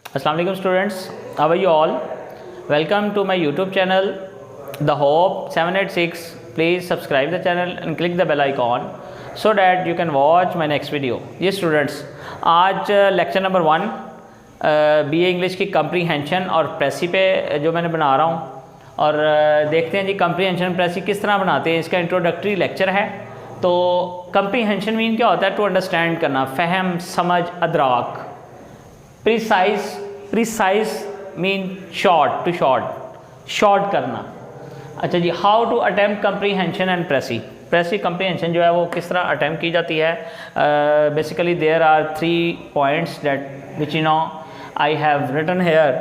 अस्सलाम वालेकुम students, how are you all? Welcome to my YouTube channel the Hope 786. Please subscribe the channel and click the bell icon so that you can watch my next video. ये students, आज lecture number 1 BA English की comprehension और precis पे जो मैंने बना रहा हूँ और देखते हैं जी कम्प्रीहेंशन प्रेसी किस तरह बनाते हैं। इसका इंट्रोडक्टरी लेक्चर है। तो कम्प्रीहेंशन मीन क्या होता है? टू अंडरस्टैंड करना, फहम, समझ, अदराक। Precise mean short, too short करना। अच्छा जी, how to attempt comprehension and precis comprehension जो है वो किस तरह अटेम्प्ट की जाती है? Basically there are 3 points that which you know I have written here.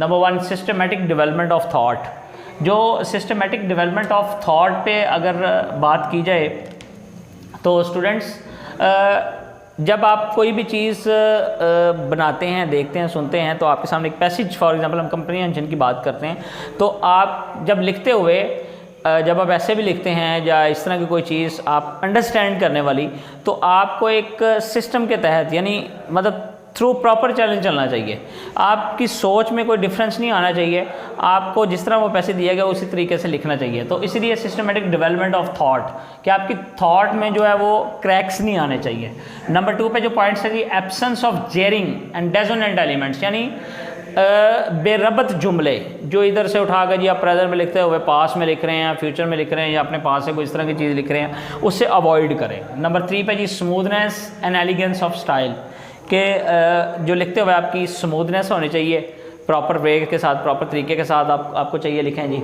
Number 1, systematic development of thought. जो सिस्टमेटिक डेवलपमेंट ऑफ थाट पे अगर बात की जाए तो स्टूडेंट्स, जब आप कोई भी चीज़ बनाते हैं, देखते हैं, सुनते हैं, तो आपके सामने एक पैसेज, फॉर एग्जांपल हम कम्प्रीहेंशन की बात करते हैं, तो आप जब लिखते हुए, जब आप ऐसे भी लिखते हैं या इस तरह की कोई चीज़ आप अंडरस्टैंड करने वाली, तो आपको एक सिस्टम के तहत, यानी मतलब थ्रू प्रॉपर चैलेंज चलना चाहिए। आपकी सोच में कोई डिफरेंस नहीं आना चाहिए। आपको जिस तरह वो पैसे दिया गया उसी तरीके से लिखना चाहिए। तो इसीलिए सिस्टमेटिक डेवलपमेंट ऑफ थॉट, कि आपकी थॉट में जो है वो क्रैक्स नहीं आने चाहिए। नंबर 2 पे जो पॉइंट्स है जी, absence of jarring and dissonant elements, यानी बेरबत जुमले जो इधर से उठा कर जी आप प्रेजेंट में लिखते हुए पास में लिख रहे हैं, फ्यूचर में लिख रहे हैं, या अपने पास से कोई इस तरह की चीज़ लिख रहे हैं, उससे अवॉइड करें। नंबर 3 पे जी, smoothness and elegance of style, कि जो लिखते हुए आपकी स्मूथनेस होनी चाहिए, प्रॉपर वे के साथ, प्रॉपर तरीके के साथ आपको चाहिए लिखें जी।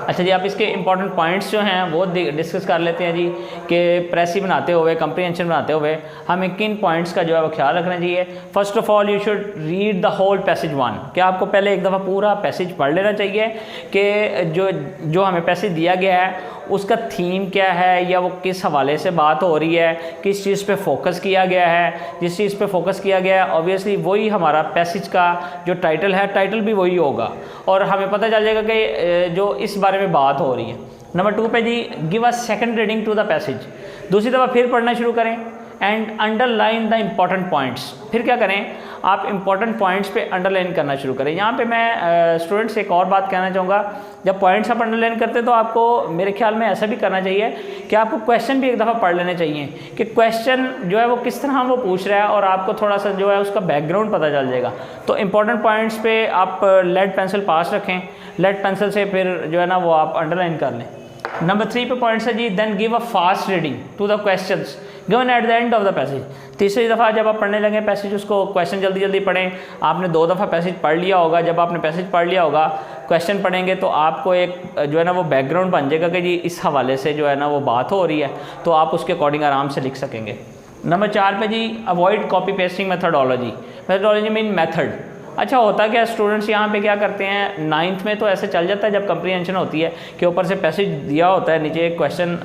अच्छा जी, आप इसके इंपॉर्टेंट पॉइंट्स जो हैं वो डिस्कस कर लेते हैं जी, कि प्रेसी बनाते हुए, कम्प्रीहेंशन बनाते हुए हमें किन पॉइंट्स का जो है वो ख्याल रखना चाहिए। First of all, you should read the whole passage 1, कि आपको पहले एक दफ़ा पूरा पैसेज पढ़ लेना चाहिए कि जो हमें पैसेज दिया गया है उसका थीम क्या है, या वो किस हवाले से बात हो रही है, किस चीज़ पे फोकस किया गया है। जिस चीज़ पे फोकस किया गया है ऑब्वियसली वही हमारा पैसेज का जो टाइटल है, टाइटल भी वही होगा, और हमें पता चल जाएगा कि जो इस बारे में बात हो रही है। नंबर 2 पे जी, give a second reading to the passage, दूसरी दफ़ा फिर पढ़ना शुरू करें, and underline the important points. फिर क्या करें, आप इम्पॉर्टेंट पॉइंट्स पे अंडरलाइन करना शुरू करें। यहाँ पे मैं स्टूडेंट्स एक और बात कहना चाहूँगा, जब पॉइंट्स आप अंडरलाइन करते हैं तो आपको मेरे ख्याल में ऐसा भी करना चाहिए कि आपको क्वेश्चन भी एक दफ़ा पढ़ लेने चाहिए, कि क्वेश्चन जो है वो किस तरह वो पूछ रहा है, और आपको थोड़ा सा जो है उसका बैकग्राउंड पता चल जाएगा। तो इम्पॉर्टेंट पॉइंट्स पे आप लेड पेंसिल पास रखें, लेड पेंसिल से फिर जो है ना वो आप अंडरलाइन कर लें। नंबर 3 पे पॉइंट्स है जी, then give a fast reading to the questions given at the end of the passage. तीसरी दफ़ा जब आप पढ़ने लगे पैसेज, उसको क्वेश्चन जल्दी जल्दी पढ़ें। आपने 2 दफ़ा पैसेज पढ़ लिया होगा, जब आपने पैसेज पढ़ लिया होगा, क्वेश्चन पढ़ेंगे तो आपको एक जो है ना वो बैकग्राउंड बन जाएगा कि जी इस हवाले से जो है ना वो बात हो रही है, तो आप उसके अकॉर्डिंग आराम से लिख सकेंगे। नंबर 4 पे जी, avoid copy pasting methodology mean method. अच्छा, होता क्या, स्टूडेंट्स यहाँ पे क्या करते हैं, 9th में तो ऐसे चल जाता है जब कम्प्रीहेंशन होती है कि ऊपर से पैसेज दिया होता है, नीचे क्वेश्चन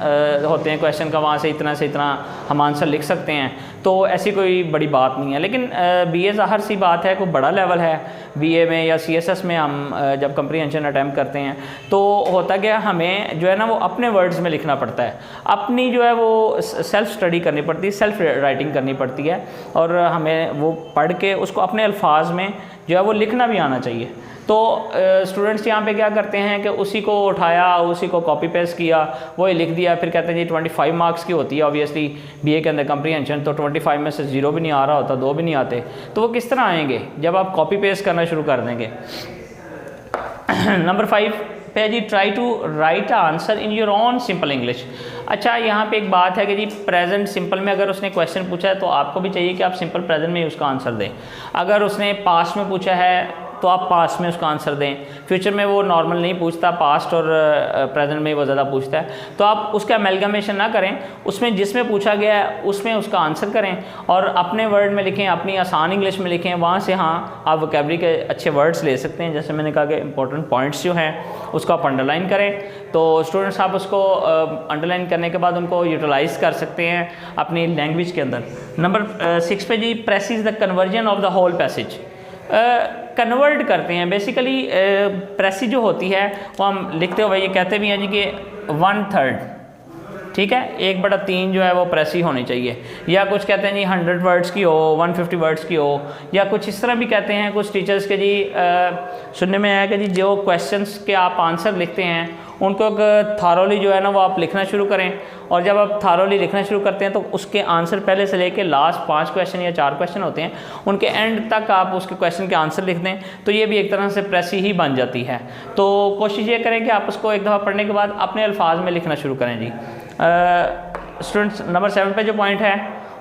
होते हैं, क्वेश्चन का वहाँ से इतना हम आंसर लिख सकते हैं, तो ऐसी कोई बड़ी बात नहीं है। लेकिन बीए ज़ाहिर सी बात है, कोई बड़ा लेवल है बीए में या सीएसएस में, हम जब कम्प्रीहेंशन अटैम्प्ट करते हैं तो होता क्या, हमें जो है ना वो अपने वर्ड्स में लिखना पड़ता है, अपनी जो है वो सेल्फ स्टडी करनी पड़ती है, सेल्फ राइटिंग करनी पड़ती है, और हमें वो पढ़ के उसको अपने अल्फाज में जो है वो लिखना भी आना चाहिए। तो स्टूडेंट्स यहाँ पे क्या करते हैं कि उसी को उठाया, उसी को कॉपी पेस्ट किया, वही लिख दिया, फिर कहते हैं जी 25 मार्क्स की होती है ऑब्वियसली बीए के अंदर कम्प्रीहेंशन, तो 25 में से 0 भी नहीं आ रहा होता, 2 भी नहीं आते, तो वो किस तरह आएंगे जब आप कॉपी पेस्ट करना शुरू कर देंगे। नंबर 5 पे जी, try to write answer in your own simple English. अच्छा, यहाँ पे एक बात है कि जी प्रेजेंट सिंपल में अगर उसने क्वेश्चन पूछा है तो आपको भी चाहिए कि आप सिंपल प्रेजेंट में ही उसका आंसर दें। अगर उसने पास्ट में पूछा है तो आप पास्ट में उसका आंसर दें। फ्यूचर में वो नॉर्मल नहीं पूछता, पास्ट और प्रेजेंट में वो ज़्यादा पूछता है, तो आप उसका अमेलगमेशन ना करें, उसमें जिसमें पूछा गया है उसमें उसका आंसर करें, और अपने वर्ड में लिखें, अपनी आसान इंग्लिश में लिखें। वहाँ से हाँ आप वोकैबुलरी के अच्छे वर्ड्स ले सकते हैं। जैसे मैंने कहा कि इंपॉर्टेंट पॉइंट्स जो हैं उसको आप अंडरलाइन करें, तो स्टूडेंट्स आप उसको अंडरलाइन करने के बाद उनको यूटिलाइज़ कर सकते हैं अपनी लैंग्वेज के अंदर। नंबर 6 पे जी, precis the conversion of the whole passage. Convert करते हैं बेसिकली, प्रेसी जो होती है वो हम लिखते हुए ये कहते भी हैं जी कि 1/3 ठीक है, 1/3 जो है वो प्रेसी होनी चाहिए, या कुछ कहते हैं जी 100 वर्ड्स की हो, 150 वर्ड्स की हो, या कुछ इस तरह भी कहते हैं कुछ टीचर्स के जी सुनने में आया कि जी जो क्वेश्चंस के आप आंसर लिखते हैं उनको थारोली जो है ना वो आप लिखना शुरू करें, और जब आप थारोली लिखना शुरू करते हैं तो उसके आंसर पहले से लेके लास्ट 5 क्वेश्चन या 4 क्वेश्चन होते हैं उनके एंड तक आप उसके क्वेश्चन के आंसर लिख दें, तो ये भी एक तरह से प्रेसी ही बन जाती है। तो कोशिश ये करें कि आप उसको एक दफ़ा पढ़ने के बाद अपने अल्फाज में लिखना शुरू करें जी। स्टूडेंट्स नंबर 7 पे जो पॉइंट है,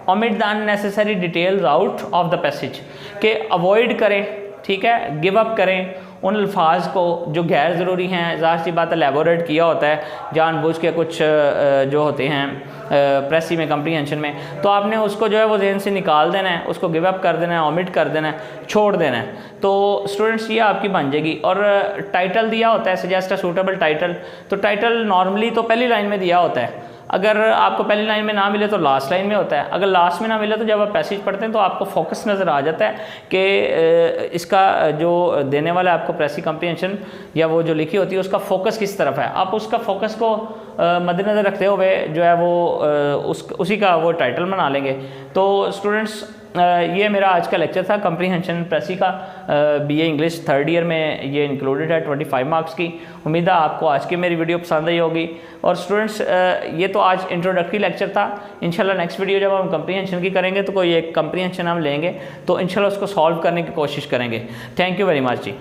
omit the unnecessary details out of the passage, के अवॉइड करें, ठीक है, गिव अप करें उन अल्फाज को जो गैर ज़रूरी हैं। ज़ाहिर सी बात है एलेबोरेट किया होता है जानबूझ के कुछ जो होते हैं प्रेसी में, कम्प्रीहेंशन में, तो आपने उसको जो है वो जहन से निकाल देना है, उसको गिव अप कर देना है, ओमिट कर देना है, छोड़ देना है। तो स्टूडेंट्स ये आपकी बन जाएगी। और टाइटल दिया होता है, सजेस्ट अ सूटेबल टाइटल, तो टाइटल नॉर्मली तो पहली लाइन में दिया होता है, अगर आपको पहली लाइन में ना मिले तो लास्ट लाइन में होता है, अगर लास्ट में ना मिले तो जब आप पैसेज पढ़ते हैं तो आपको फोकस नज़र आ जाता है कि इसका जो देने वाला है आपको प्रेसी कम्प्रीहेंशन या वो जो लिखी होती है उसका फोकस किस तरफ है, आप उसका फोकस को मद्देनज़र रखते हुए जो है वो उसी का वो टाइटल बना लेंगे। तो स्टूडेंट्स ये मेरा आज का लेक्चर था कम्प्रीहेंशन प्रेसी का, बीए इंग्लिश 3rd ईयर में ये इंक्लूडेड है 25 मार्क्स की। उम्मीद है आपको आज की मेरी वीडियो पसंद आई होगी। और स्टूडेंट्स ये तो आज इंट्रोडक्टरी लेक्चर था, इंशाल्लाह नेक्स्ट वीडियो जब हम कम्प्रीहेंशन की करेंगे तो कोई एक कम्प्रीहेंशन हम लेंगे तो इंशाल्लाह उसको सॉल्व करने की कोशिश करेंगे। Thank you very much ji.